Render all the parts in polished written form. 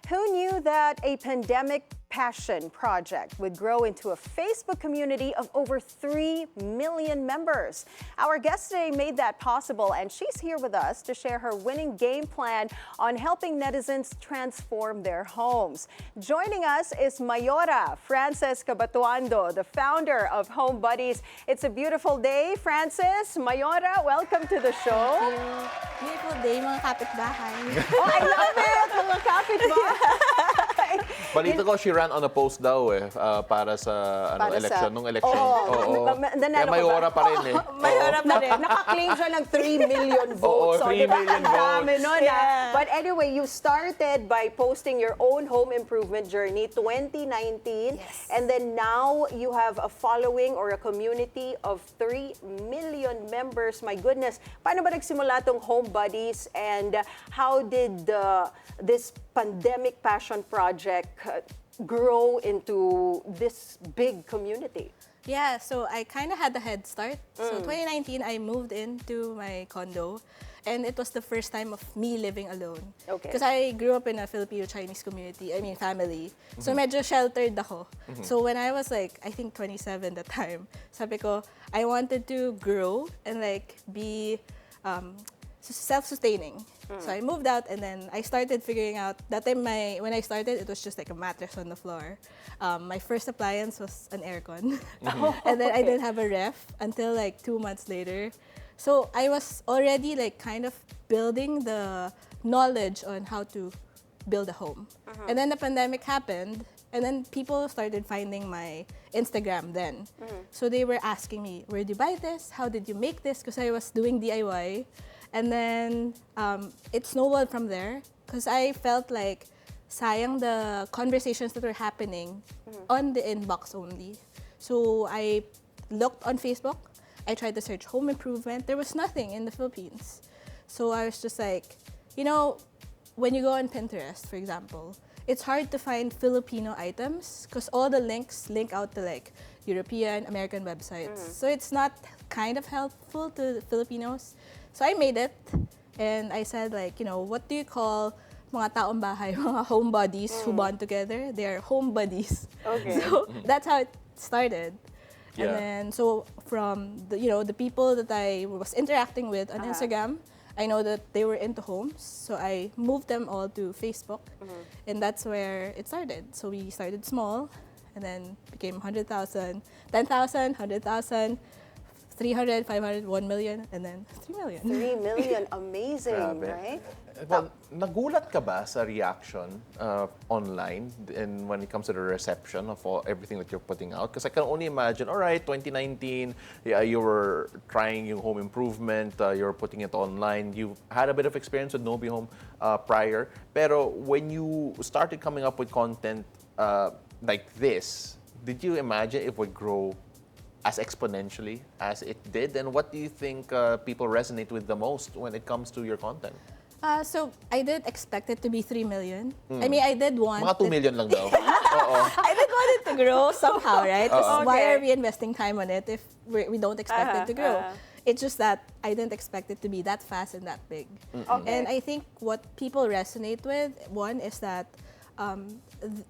Who knew that a pandemic passion project would grow into a Facebook community of over 3 million members? Our guest today made that possible, and she's here with us to share her winning game plan on helping netizens transform their homes. Joining us is Mayora Frances Cabatuando, the founder of Home Buddies. It's a beautiful day, Frances. Mayora, welcome to the show. Thank you. Beautiful day, mga kapitbahay. Oh, I love it! Mga kapitbahay. Balita ko, she ran on a post daw para sa election, nung election. Oo. Kaya Mayora pa rin eh. Mayora pa rin. Naka-claim siya ng 3 million votes. Oo, 3 million votes. Nun, But anyway, you started by posting your own home improvement journey 2019. Yes. And then now you have a following or a community of 3 million members. My goodness. Paano ba nagsimula tong Home Buddies, and how did this pandemic passion project grow into this big community? Yeah, so I kind of had a head start. So 2019, I moved into my condo, and it was the first time of me living alone. Okay. Because I grew up in a Filipino-Chinese community, family. So medyo sheltered ako. So when I was like, I think 27 that time, sabi ko, I wanted to grow and like be self-sustaining. So I moved out, and then I started figuring out that time when I started, it was just like a mattress on the floor. My first appliance was an aircon. And then I didn't have a ref until like 2 months later. So I was already like kind of building the knowledge on how to build a home. And then the pandemic happened, and then people started finding my Instagram then. So they were asking me, where did you buy this? How did you make this? Because I was doing DIY. And then it snowballed from there, because I felt like sayang the conversations that were happening on the inbox only. So I looked on Facebook. I tried to search home improvement. There was nothing in the Philippines. So I was just like, you know, when you go on Pinterest, for example, it's hard to find Filipino items because all the links link out to like European, American websites. So it's not kind of helpful to the Filipinos. So I made it, and I said like, you know, what do you call mga taong bahay, mga home buddies who bond together? They're home buddies. Okay. So that's how it started. Yeah. And then so from the people that I was interacting with on Instagram, I know that they were into homes, so I moved them all to Facebook, and that's where it started. So we started small, and then became 100,000, 10,000, 100,000, 300, 500, 1 million, and then 3 million. 3 million, amazing, Grabe. right? Well, nagulat ka ba sa reaction online and when it comes to the reception of everything that you're putting out? Because I can only imagine, all right, 2019, you were trying yung home improvement, you're putting it online. You had a bit of experience with Nobi Home prior. Pero when you started coming up with content like this, did you imagine it would grow as exponentially as it did? And what do you think people resonate with the most when it comes to your content? So I didn't expect it to be 3 million. I mean, I did want Mga 2 million lang daw. Oo. I did want it to grow somehow, right? 'Cause why Okay. are we investing time on it if we don't expect it to grow? It's just that I didn't expect it to be that fast and that big. Okay. And I think what people resonate with, one, is that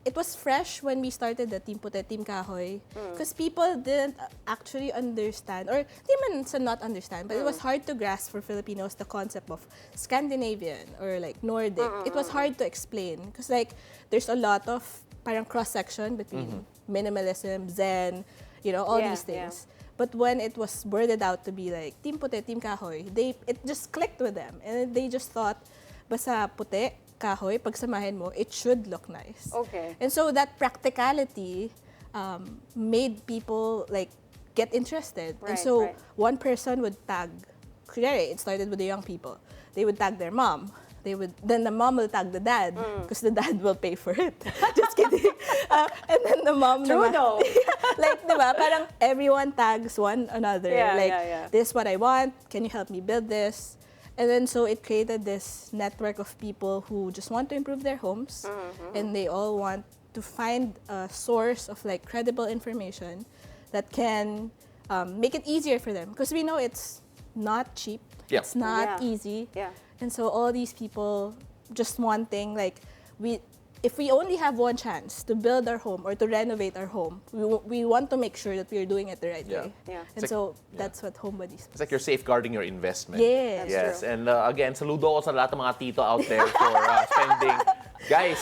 it was fresh when we started the Team Puti, Team Kahoy, because people didn't actually understand, or di man sa not understand, but it was hard to grasp for Filipinos the concept of Scandinavian or like Nordic. It was hard to explain because like there's a lot of parang cross-section between minimalism, Zen, all Yeah, these things. But when it was worded out to be like Team Puti, Team Kahoy, it just clicked with them, and they just thought, basta puti, kahoy, pagsamahin mo, it should look nice. Okay. And so that practicality made people like get interested. And Right, so right. one person would tag, it started with the young people. They would tag their mom. Then the mom will tag the dad because the dad will pay for it. Just kidding. And then the mom True naman, though. like, diba, parang everyone tags one another. Yeah, like, yeah. this is what I want. Can you help me build this? And then so it created this network of people who just want to improve their homes, and they all want to find a source of like credible information that can make it easier for them, because we know it's not cheap, Yeah. it's not Yeah. easy, Yeah. and so all these people just wanting like if we only have one chance to build our home or to renovate our home, we want to make sure that we're doing it the right way. Yeah. And so that's what Home Buddies. It's like you're safeguarding your investment. Yes. Yes. true. And again, saludo ko sa lahat ng mga tito out there for spending. Guys,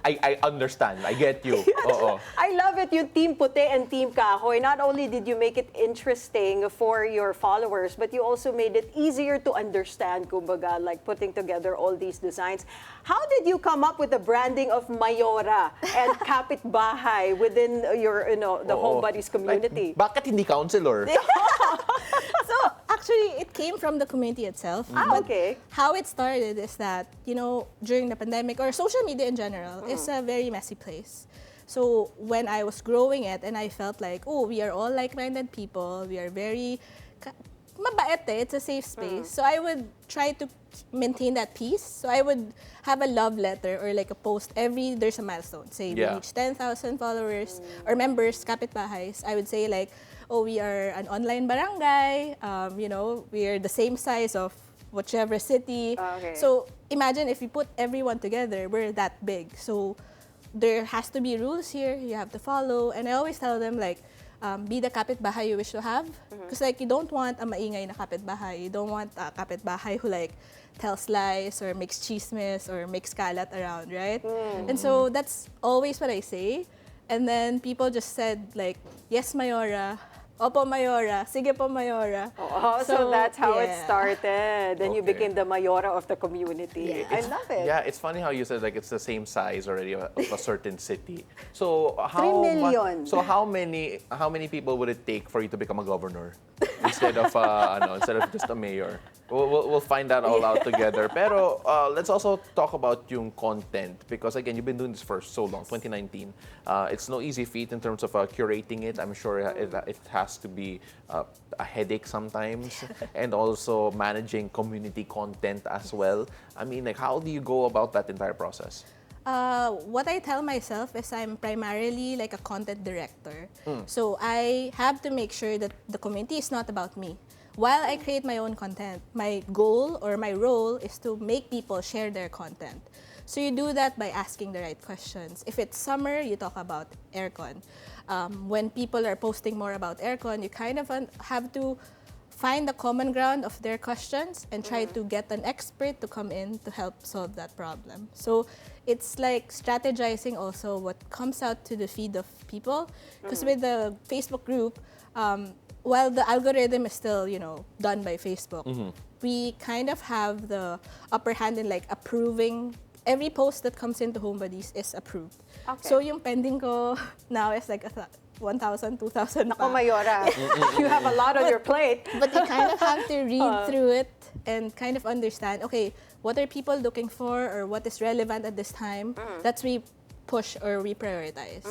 I understand. I get you. Oo. I love it, yung Team Puti and Team Kahoy. Not only did you make it interesting for your followers, but you also made it easier to understand, kumbaga, like putting together all these designs. How did you come up with the branding of Mayora and Kapitbahay within your, the Oo. Home Buddies community? Like, bakit hindi counselor? So actually, it came from the community itself. But okay. how it started is that, during the pandemic or social media in general, it's a very messy place. So when I was growing it and I felt like, oh, we are all like-minded people, we are very mabait it's a safe space. So I would try to maintain that peace. So I would have a love letter or like a post there's a milestone. Say we reach 10,000 followers or members, kapitbahays. I would say like, oh, we are an online barangay, we are the same size of whichever city. Okay. So imagine if you put everyone together, we're that big. So there has to be rules here, you have to follow. And I always tell them like, be the kapitbahay you wish to have. Because like you don't want a maingay na kapitbahay. You don't want a kapitbahay who like tells lies or makes chismes or makes kalat around, right? And so that's always what I say. And then people just said like, yes, Mayora. Opo, Mayora. Sige po, Mayora. Oh, so that's how it yeah. started. Then you Okay. became the Mayora of the community. I love it. Yeah, it's funny how you said like it's the same size already of a certain city. So 3 million. So how many people would it take for you to become a governor instead of instead of just a mayor? We'll find that all out together. Pero let's also talk about yung content because again you've been doing this for so long, 2019. It's no easy feat in terms of curating it. I'm sure it has to be a headache sometimes, and also managing community content as well. I mean, like how do you go about that entire process? What I tell myself is I'm primarily like a content director. So I have to make sure that the community is not about me. While I create my own content, my goal or my role is to make people share their content. So you do that by asking the right questions. If it's summer, you talk about aircon. When people are posting more about aircon, you kind of have to find the common ground of their questions and try to get an expert to come in to help solve that problem. So it's like strategizing also what comes out to the feed of people. Because with the Facebook group, while the algorithm is still, done by Facebook, we kind of have the upper hand in like approving. Every post that comes into Home Buddies is approved. Okay. So yung pending ko now is like 1,000, 2,000 Nako, Mayora. You have a lot on your plate. But you kind of have to read through it and kind of understand, okay, what are people looking for or what is relevant at this time? That's we push or we prioritize.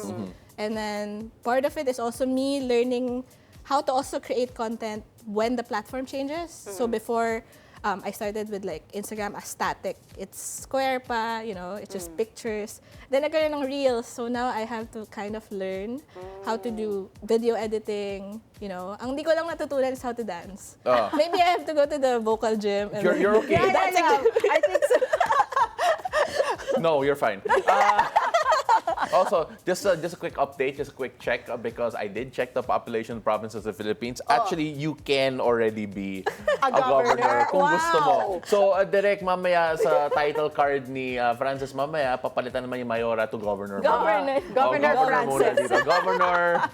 And then part of it is also me learning how to also create content when the platform changes. So before, I started with like Instagram as static. It's square pa, it's just pictures. Then nagkaroon ng Reels. So now I have to kind of learn how to do video editing. Ang di ko lang natutunan is how to dance. Maybe I have to go to the vocal gym. And You're okay. Yeah. I think so. No, you're fine. Also, just a quick update, just a quick check because I did check the population provinces of the Philippines. Actually, you can already be a governor kung gusto mo. So, direct mamaya sa title card ni Francis mamaya, papalitan naman yung Mayora to governor. Governor. Governor muna Francis. dito. Governor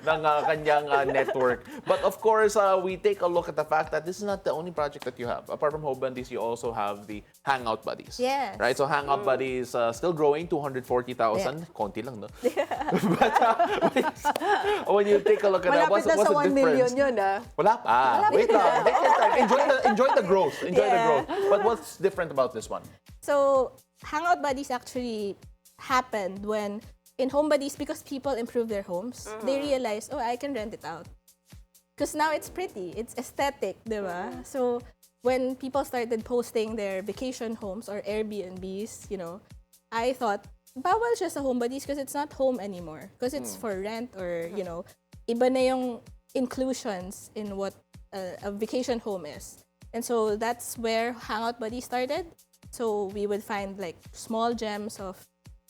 ng kanyang network. But of course, we take a look at the fact that this is not the only project that you have. Apart from Home Buddies, you also have the Hangout Buddies. Yes. Right? So Hangout Buddies still growing, 240,000. Konti lang, no? But when you take a look at that, what's Malapit na the sa 1 difference? million yun, Wala pa. Wait lang. Enjoy the growth. Enjoy the growth. But what's different about this one? So Hangout Buddies actually happened when in Home Buddies, because people improve their homes, they realize, oh, I can rent it out. Because now it's pretty, it's aesthetic, di ba? So when people started posting their vacation homes or Airbnbs, I thought, bawal siya sa Home Buddies because it's not home anymore. Because it's for rent or, iba na yung inclusions in what a vacation home is. And so that's where Hangout Buddies started. So we would find like small gems of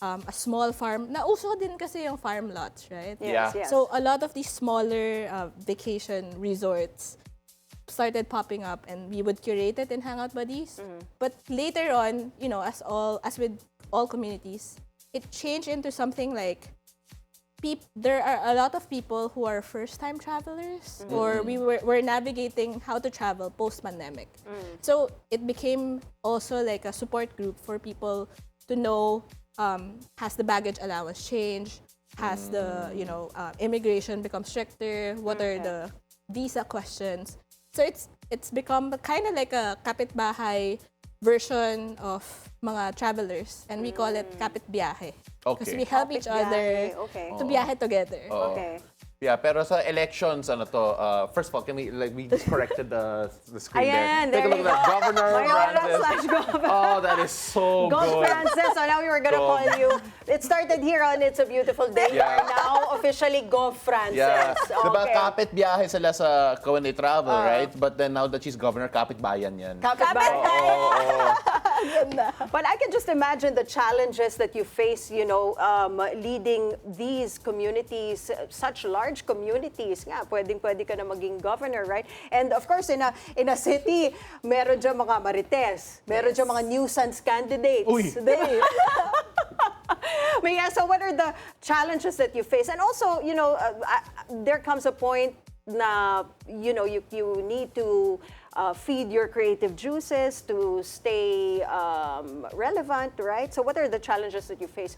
a small farm. Nauso din kasi yung farm lots, right? Yeah. Yes. So a lot of these smaller vacation resorts started popping up, and we would curate it in Hangout Buddies. But later on, you know, as with all communities, it changed into something like there are a lot of people who are first-time travelers, or we're navigating how to travel post-pandemic. So it became also like a support group for people to know, has the baggage allowance changed? Has the, immigration become stricter? What are the visa questions? So it's become kind of like a kapitbahay version of mga travelers, and we call it kapit biyahe. Because we help each other to biyahe together. Okay. Yeah, pero sa elections, first of all, we just corrected the screen Ayan, there. Take a look at that. Governor Francis. Mayora/Governor. Oh, that is so Gov good. Francis. So now we were gonna call you. It started here on It's a Beautiful Day. You Yeah. are now officially Gov Francis. Yeah. Okay. Diba, kapit biyahe sila sa when they travel, right? But then now that she's governor, kapit bayan yan. Kapitbahay. But I can just imagine the challenges that you face, leading these communities, such large communities. Nga, pwede ka na maging governor, right? And of course, in a city, meron dyan mga marites, meron dyan mga nuisance candidates. Uy. But yeah, so what are the challenges that you face? And also, there comes a point na, you need to feed your creative juices to stay relevant, right? So what are the challenges that you face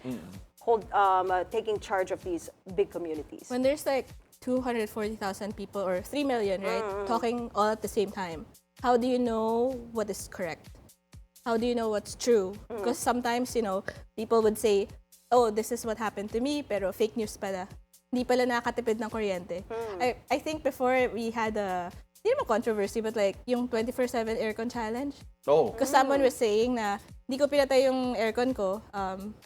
taking charge of these big communities? When there's like 240,000 people or 3 million, right, talking all at the same time, how do you know what is correct? How do you know what's true? Because sometimes, people would say, oh, this is what happened to me, pero fake news pala. Hindi pala nakakatipid ng kuryente. I think before we had hindi naman controversy, but like yung 24/7 aircon challenge. Oh. Because someone was saying na, hindi ko pinatay yung aircon ko,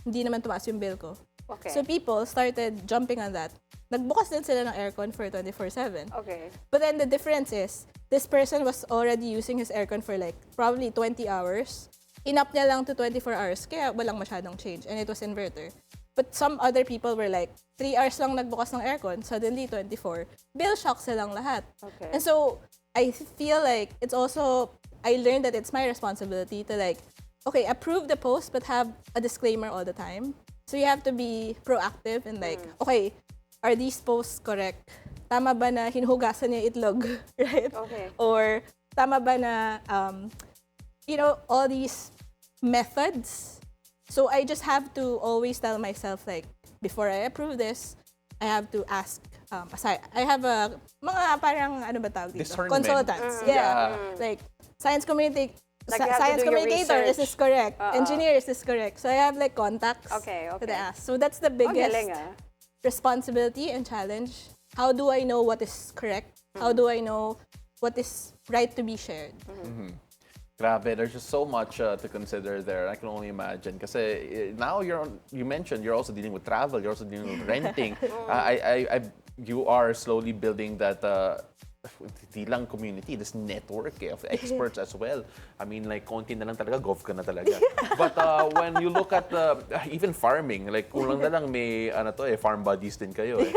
hindi naman tumaas yung bill ko. Okay. So people started jumping on that. Nagbukas din sila ng aircon for 24/7. Okay. But then the difference is, this person was already using his aircon for like probably 20 hours. Inap niya lang to 24 hours, kaya walang masyadong change. And it was inverter. But some other people were like, 3 hours lang nagbukas ng aircon, suddenly 24. Bill shock silang lahat. Okay. And so, I feel like it's also, I learned that it's my responsibility to like, okay, approve the post, but have a disclaimer all the time. So you have to be proactive and like, okay, are these posts correct? Tama ba na hinuhugasan niya itlog, right? Okay. Or tama ba na, all these methods. So I just have to always tell myself, like, before I approve this, I have to ask, aside. I have mga parang, ano ba tawag dito? Discernment. Consultants. Yeah. Like, science community, Like you have to science do your communicator, is research. this correct? Engineer, is this correct? So I have like contacts Okay. that I ask. So that's the biggest Magaling, responsibility and challenge. How do I know what is correct? How do I know what is right to be shared? Grabe, there's just so much to consider there. I can only imagine. Kasi now you mentioned you're also dealing with travel, you're also dealing with renting. You are slowly building that di lang community, this network of experts as well. I mean, like, konti na lang talaga, gov ka na talaga. But when you look at even farming, like, kulang na lang may, farm buddies din kayo eh.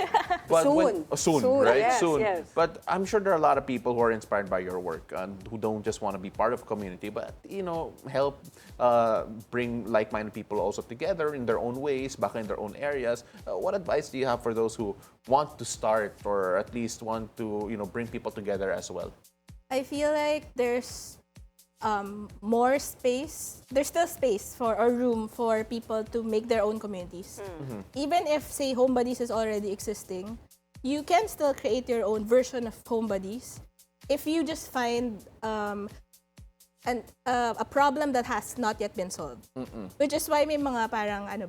But soon, right? Yes, soon. yes. But I'm sure there are a lot of people who are inspired by your work and who don't just want to be part of a community, but, help bring like-minded people also together in their own ways, back in their own areas. What advice do you have for those who want to start or at least want to, bring people together as well? I feel like there's more space. There's still space or room for people to make their own communities. Even if, say, Home Buddies is already existing, you can still create your own version of Home Buddies if you just find a problem that has not yet been solved. Which is why may mga parang, hindi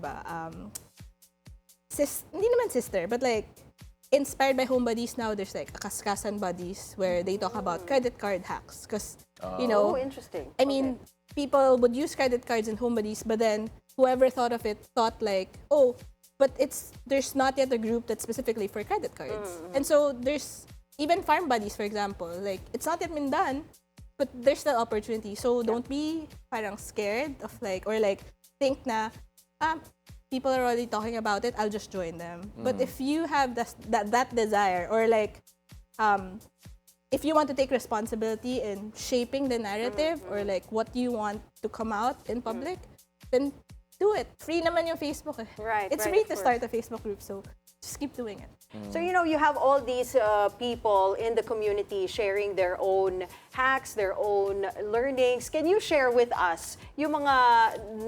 naman sister, but like, inspired by Home Buddies now, there's like a Kaskasan Buddies where they talk about credit card hacks. Because, Oh, interesting. I mean, people would use credit cards in Home Buddies, but then whoever thought of it thought like, oh, but there's not yet a group that's specifically for credit cards. And so there's even Farm Buddies, for example, like, it's not yet been done, but there's still opportunity. So don't be parang scared of like, or like think na, people are already talking about it, I'll just join them. But if you have that desire, or like, if you want to take responsibility in shaping the narrative, or like what you want to come out in public, then do it. Free naman yung Facebook. Right, It's right, free of to course. start a Facebook group, so just keep doing it. So, you have all these people in the community sharing their own hacks, their own learnings. Can you share with us yung mga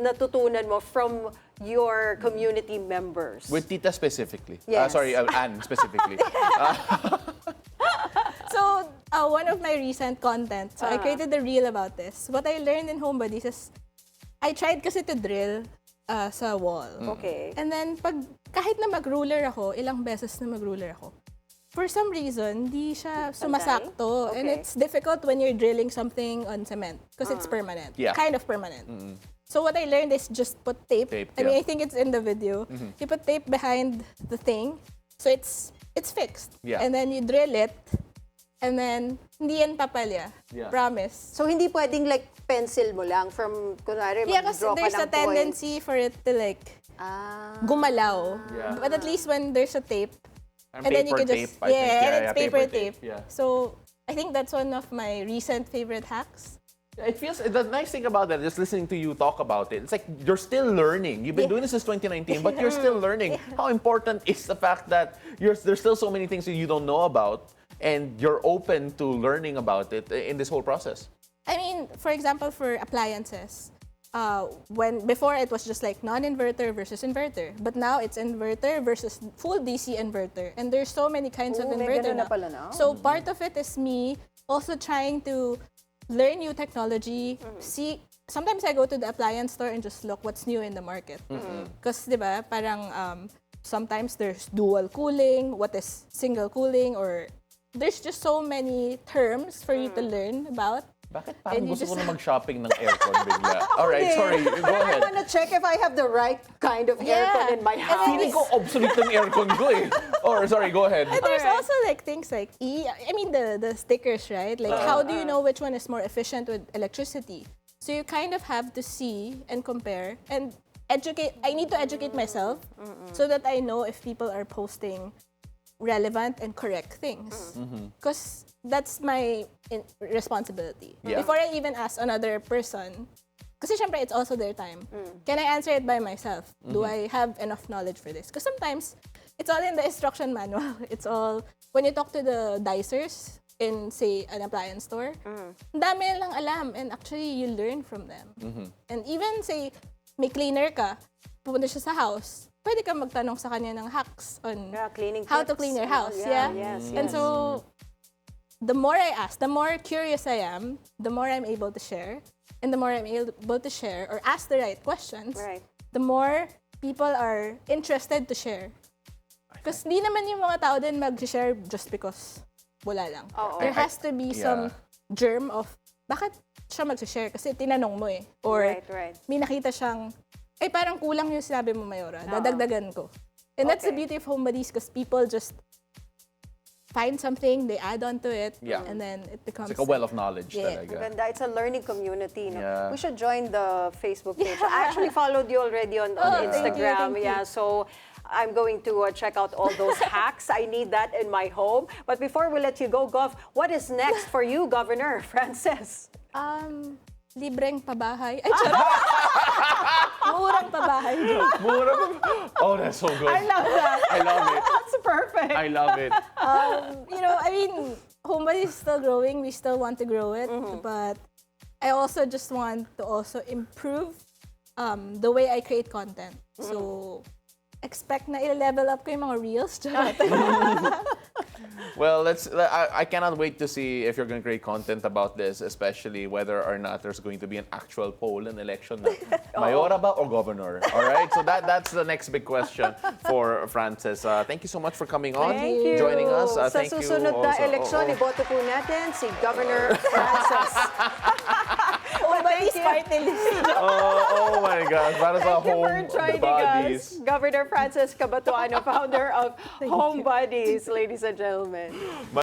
natutunan mo from your community members? With Tita specifically. Yes. Sorry, Anne specifically. So, one of my recent content, so I created a reel about this. What I learned in HomeBuddies is, I tried kasi to drill sa wall. Okay. And then, kahit na mag-ruler ako, ilang beses na mag-ruler ako, for some reason, di siya sumasakto. Okay. And it's difficult when you're drilling something on cement because it's permanent. Yeah. Kind of permanent. So what I learned is just put tape. I mean, I think it's in the video. You put tape behind the thing, so it's fixed. Yeah. And then you drill it, and then hindi yan papalya. Yeah. Promise. So, hindi pwedeng like pencil mo lang from, kunwari, Yeah, kasi mag-draw ka there's ng a tendency for it to like gumalaw. Yeah. But at least when there's a tape, And and then you paper can tape, just, I think. and it's paper tape. Yeah. So I think that's one of my recent favorite hacks. It feels, the nice thing about that, just listening to you talk about it, it's like you're still learning. You've been doing this since 2019, but you're still learning. How important is the fact that there's still so many things that you don't know about, and you're open to learning about it in this whole process? I mean, for example, for appliances, before it was just like non-inverter versus inverter, but now it's inverter versus full DC inverter, and there's so many kinds of may inverter ganun na now. pala now. So part of it is me also trying to learn new technology. See, sometimes I go to the appliance store and just look what's new in the market. Because, di ba, parang sometimes there's dual cooling, what is single cooling, or there's just so many terms for you to learn about. Bakit parang And you gusto ko just- na mag-shopping ng aircon bigla? Alright, sorry, go I ahead. want to check if I have the right kind of aircon in my And house. then Feeling ko obsolete ng aircon ko eh. Or, sorry, go ahead. And there's Alright. also like things like I mean the stickers, right? Like how do you know which one is more efficient with electricity? So you kind of have to see and compare and educate. I need to educate myself so that I know if people are posting relevant and correct things. Because that's my responsibility. Yeah. Before I even ask another person, kasi syempre it's also their time. Can I answer it by myself? Do I have enough knowledge for this? Because sometimes it's all in the instruction manual. It's all, when you talk to the dicers in, say, an appliance store, ang dami lang alam, and actually you learn from them. And even, say, may cleaner ka, pupunta siya sa house, pwede ka magtanong sa kanya ng hacks on Cleaning how to tips. clean your house. Yeah, Yeah. yes, And yes. so, the more I ask, the more curious I am, the more I'm able to share, and the more I'm able to share or ask the right questions, Right. the more people are interested to share. Because di naman yung mga tao din mag-share just because wala lang. Oo. There has to be some germ of, bakit siya mag-share? Kasi tinanong mo eh. Or Right. may nakita siyang, ay parang kulang yung sinabi mo, Mayora. Dadagdagan ko. And that's the Okay. beauty of HomeBuddies because people just find something, they add on to it, Yeah. and then it becomes... It's like a well of knowledge Yeah. talaga. Maganda. It's a learning community. No? Yeah. We should join the Facebook page. I actually followed you already on thank you, Instagram. thank you. Yeah, so I'm going to check out all those hacks. I need that in my home. But before we let you go, Gov, what is next for you, Governor Francis? Libreng pabahay. Ay, charot! Murang pabahay. Mura pa- Oh, that's so good. I love that. I love it. That's perfect. I love it. You know, I mean, HomeBuddy is still growing. We still want to grow it. But I also just want to also improve the way I create content. So, expect na i-level up ko yung mga reels. Charot. Well, I cannot wait to see if you're going to create content about this, especially whether or not there's going to be an actual poll and election na Mayora ba or governor? All right, so that's the next big question for Frances. Thank you so much for coming on, Thank you. joining us. Sa Thank you susunod na also. eleksyon, iboto po natin si Governor Francis. HomeBuddy's party list. Oh my gosh, para sa Thank you for home joining bodies. us, Governor Francis Cabatuano, founder of Home Buddies, ladies and gentlemen.